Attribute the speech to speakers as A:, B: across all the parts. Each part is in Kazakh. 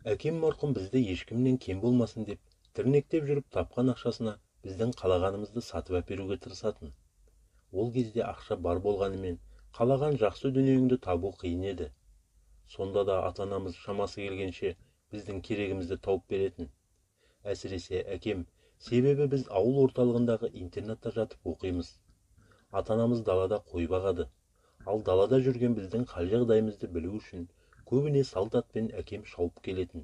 A: Әкем марқұм бізді ешкімнен кем болмасын деп, тірнектеп жүріп тапқан ақшасына біздің қалағанымызды сатып әперуге тырысатын. Ол кезде ақша бар болғанымен, қалаған жақсы дүниеңді табу қиын еді. Сонда да ата-анамыз шамасы келгенше біздің керегімізді тауып беретін. Әсіресе әкем, себебі біз ауыл орталығындағы интернатта жатып оқимыз. Ата-анамыз далада қой бағады. Ал далада жүрген біздің хал-жағдайымызды білу үшін көбіне салт атпен әкем шауып келетін.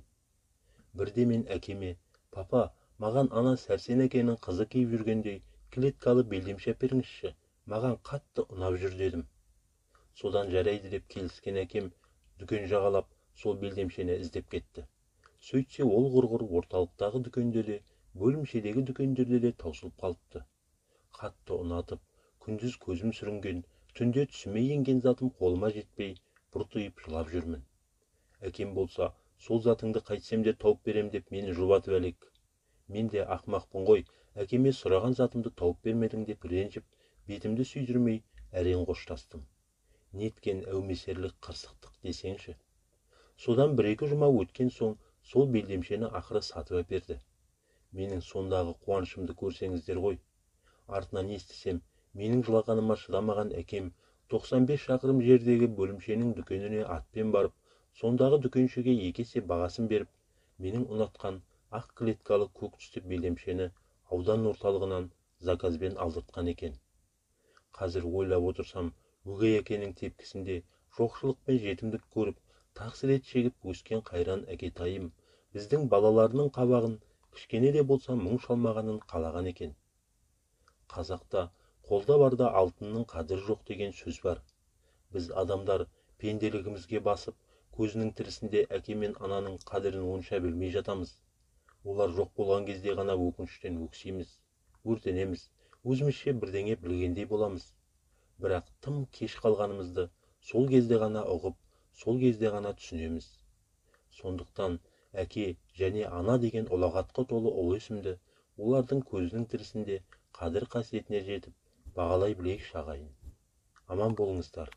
A: Бірде мен әкеме: "Папа, маған ана Сәрсен әкенің қызы киіп жүргендей клеткалы белдемше әперіңізші, маған қатты ұнап жүр" дедім. Содан жарайды деп келіскен әкем дүкен жағалап сол белдемшені іздеп кетті. Сөйтсе ол құрғыр орталықтағы дүкенде де, бөлімшедегі дүкендерде де таусылып қалыпты. Қатты ұнатып, күндіз көзім сүрінген, түнде түсіме енген затым қолыма жетпей, бұртиып жылап жүрмін. Әкем болса, сол затыңды қайтсем де тауып берем деп мені жұбатып әлек. Мен де ақмақпын ғой, әкеме сұраған затымды тауып бермедің деп ренжіп, бетімді сүйдірмей әрең қоштастым. Неткен әумесерлік қырсықтық десеңші. Содан бір-екі жұма өткен соң, сол белдемшені ақыры сатып әперді. Менің сондағы қуанышымды көрсеңіздер ғой. Артынан естісем, менің жылағаныма шыдамаған әкем 95 шақырым жердегі бөлімшенің дүкеніне атпен барып, сондағы дүкеншіге 2 есе бағасын беріп, менің ұнатқан ақ клеткалы көк түсті белдемшені аудан орталығынан заказбен алдыртқан екен. Қазір ойлап отырсам, өгей әкенің тепкісінде жоқшылық пен жетімдік көріп, тақсірет шегіп өскен қайран әкетайым біздің балаларының қабағын кішкене де болса мұң шалмағанын қалаған екен. Қазақта қолда барда алтынның қадірі жоқ деген сөз бар. Біз адамдар пенделігімізге басып, көзінің тірісінде әке мен ананың қадірін онша білмей жатамыз. Олар жоқ болған кезде ғана өкініштен өксиміз, өртенеміз, өзімізше бірдеңе білгендей боламыз. Бірақ тым кеш қалғанымызды сол кезде ғана ұғып, сол кезде ғана түсінеміз. Сондықтан әке және ана деген ұлағатқа толы ұлы есімді олардың көзінің тірісінде қадір қасиетіне жетіп, бағалай білейікші ағайын. Аман болыңыздар.